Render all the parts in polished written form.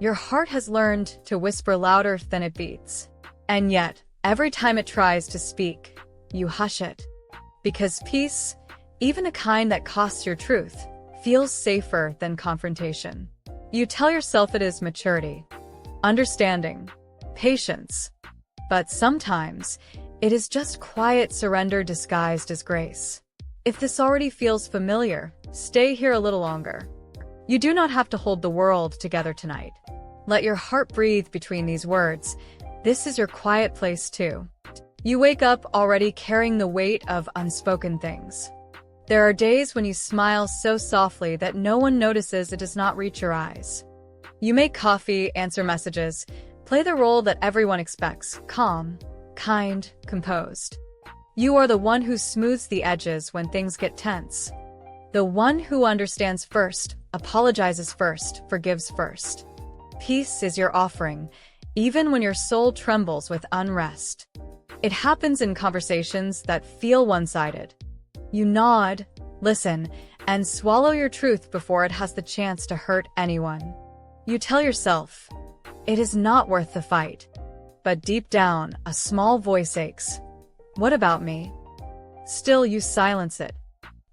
Your heart has learned to whisper louder than it beats. And yet, every time it tries to speak, you hush it. Because peace, even a kind that costs your truth, feels safer than confrontation. You tell yourself it is maturity, understanding, patience. But sometimes, it is just quiet surrender disguised as grace. If this already feels familiar, stay here a little longer. You do not have to hold the world together tonight. Let your heart breathe between these words. This is your quiet place too. You wake up already carrying the weight of unspoken things. There are days when you smile so softly that no one notices it does not reach your eyes. You make coffee, answer messages, play the role that everyone expects, calm, kind, composed. You are the one who smooths the edges when things get tense. The one who understands first, apologizes first, forgives first. Peace is your offering, even when your soul trembles with unrest. It happens in conversations that feel one-sided. You nod, listen, and swallow your truth before it has the chance to hurt anyone. You tell yourself, it is not worth the fight. But deep down, a small voice aches. What about me? Still, you silence it.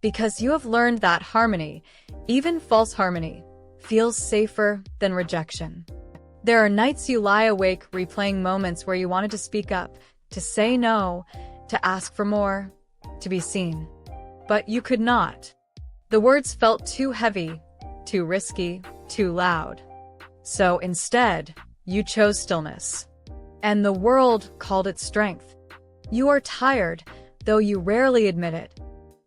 Because you have learned that harmony, even false harmony, feels safer than rejection. There are nights you lie awake replaying moments where you wanted to speak up, to say no, to ask for more, to be seen. But you could not. The words felt too heavy, too risky, too loud. So instead, you chose stillness. And the world called it strength. You are tired, though you rarely admit it.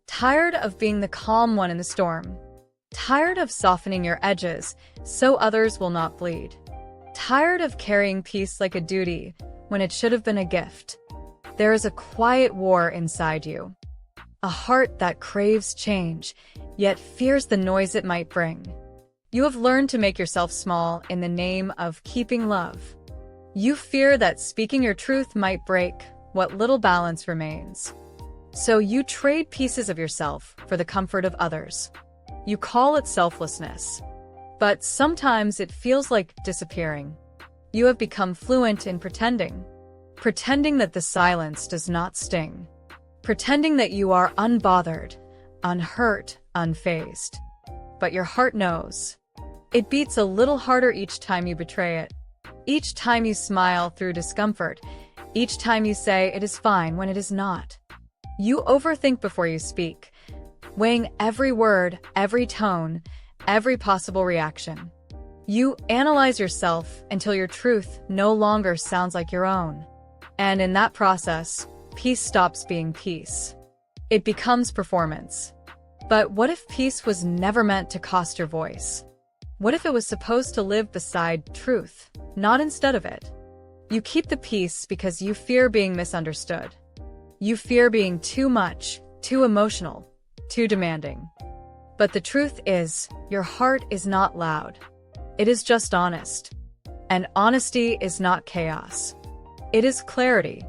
Tired of being the calm one in the storm. Tired of softening your edges so others will not bleed. Tired of carrying peace like a duty when it should have been a gift. There is a quiet war inside you. A heart that craves change, yet fears the noise it might bring. You have learned to make yourself small in the name of keeping love. You fear that speaking your truth might break what little balance remains. So you trade pieces of yourself for the comfort of others. You call it selflessness. But sometimes it feels like disappearing. You have become fluent in pretending. Pretending that the silence does not sting. Pretending that you are unbothered, unhurt, unfazed. But your heart knows. It beats a little harder each time you betray it. Each time you smile through discomfort. Each time you say it is fine when it is not. You overthink before you speak, weighing every word, every tone, every possible reaction. You analyze yourself until your truth no longer sounds like your own. And in that process, peace stops being peace. It becomes performance. But what if peace was never meant to cost your voice? What if it was supposed to live beside truth, not instead of it? You keep the peace because you fear being misunderstood. You fear being too much, too emotional, too demanding. But the truth is, your heart is not loud. It is just honest. And honesty is not chaos. It is clarity.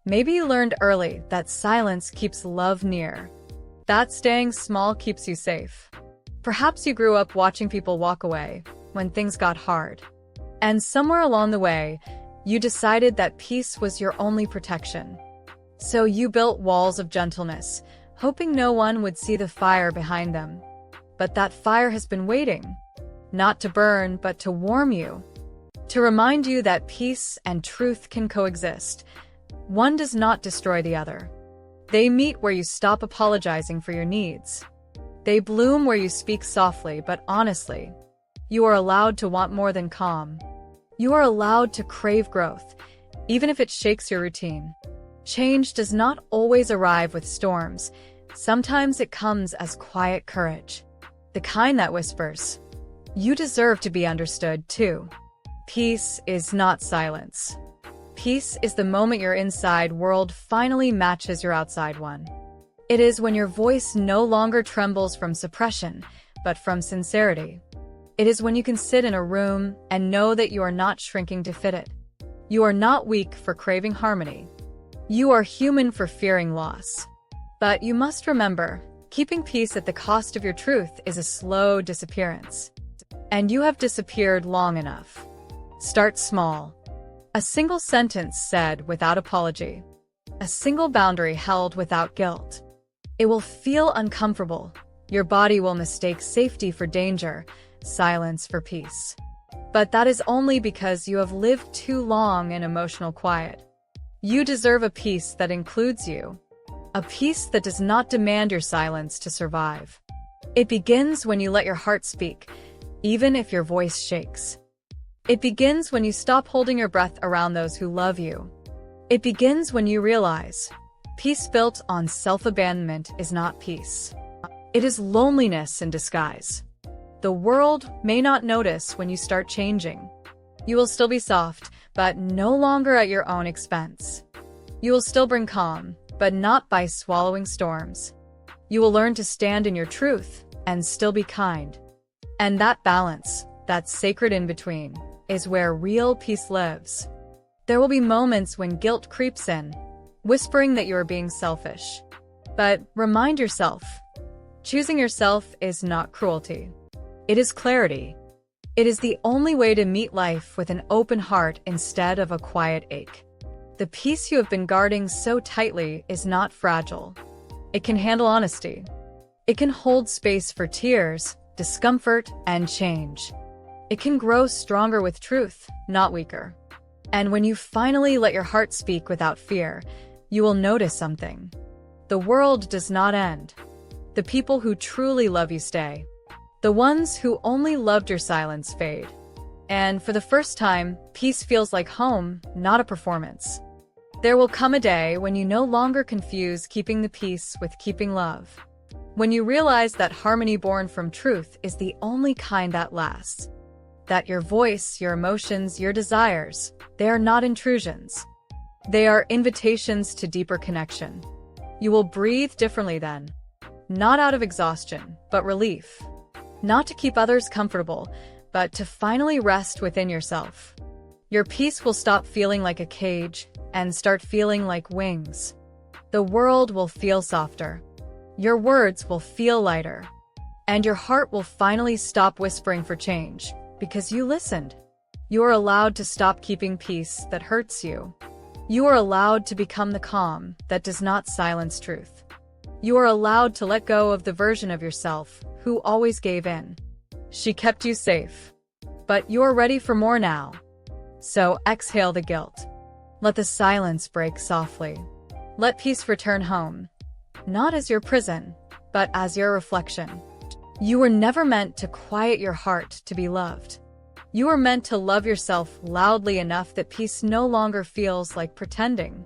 Maybe you learned early that silence keeps love near. That staying small keeps you safe. Perhaps you grew up watching people walk away when things got hard. And somewhere along the way, you decided that peace was your only protection. So you built walls of gentleness, hoping no one would see the fire behind them. But that fire has been waiting, not to burn, but to warm you. To remind you that peace and truth can coexist. One does not destroy the other. They meet where you stop apologizing for your needs. They bloom where you speak softly but honestly. You are allowed to want more than calm. You are allowed to crave growth, even if it shakes your routine. Change does not always arrive with storms. Sometimes it comes as quiet courage. The kind that whispers, "You deserve to be understood too." Peace is not silence. Peace is the moment your inside world finally matches your outside one. It is when your voice no longer trembles from suppression, but from sincerity. It is when you can sit in a room and know that you are not shrinking to fit it. You are not weak for craving harmony. You are human for fearing loss. But you must remember, keeping peace at the cost of your truth is a slow disappearance. And you have disappeared long enough. Start small. A single sentence said without apology. A single boundary held without guilt. It will feel uncomfortable. Your body will mistake safety for danger, silence for peace. But that is only because you have lived too long in emotional quiet. You deserve a peace that includes you. A peace that does not demand your silence to survive. It begins when you let your heart speak, even if your voice shakes. It begins when you stop holding your breath around those who love you. It begins when you realize peace built on self-abandonment is not peace. It is loneliness in disguise. The world may not notice when you start changing. You will still be soft, but no longer at your own expense. You will still bring calm, but not by swallowing storms. You will learn to stand in your truth and still be kind. And that balance, that sacred in-between, is where real peace lives. There will be moments when guilt creeps in, whispering that you are being selfish. But remind yourself, choosing yourself is not cruelty. It is clarity. It is the only way to meet life with an open heart instead of a quiet ache. The peace you have been guarding so tightly is not fragile. It can handle honesty. It can hold space for tears, discomfort, and change. It can grow stronger with truth, not weaker. And when you finally let your heart speak without fear, you will notice something. The world does not end. The people who truly love you stay. The ones who only loved your silence fade. And for the first time, peace feels like home, not a performance. There will come a day when you no longer confuse keeping the peace with keeping love. When you realize that harmony born from truth is the only kind that lasts. That your voice, your emotions, your desires, they are not intrusions. They are invitations to deeper connection. You will breathe differently then. Not out of exhaustion, but relief. Not to keep others comfortable, but to finally rest within yourself. Your peace will stop feeling like a cage and start feeling like wings. The world will feel softer. Your words will feel lighter. And your heart will finally stop whispering for change, because you listened. You are allowed to stop keeping peace that hurts you. You are allowed to become the calm that does not silence truth. You are allowed to let go of the version of yourself who always gave in. She kept you safe. But you're ready for more now. So exhale the guilt. Let the silence break softly. Let peace return home. Not as your prison, but as your reflection. You were never meant to quiet your heart to be loved. You were meant to love yourself loudly enough that peace no longer feels like pretending.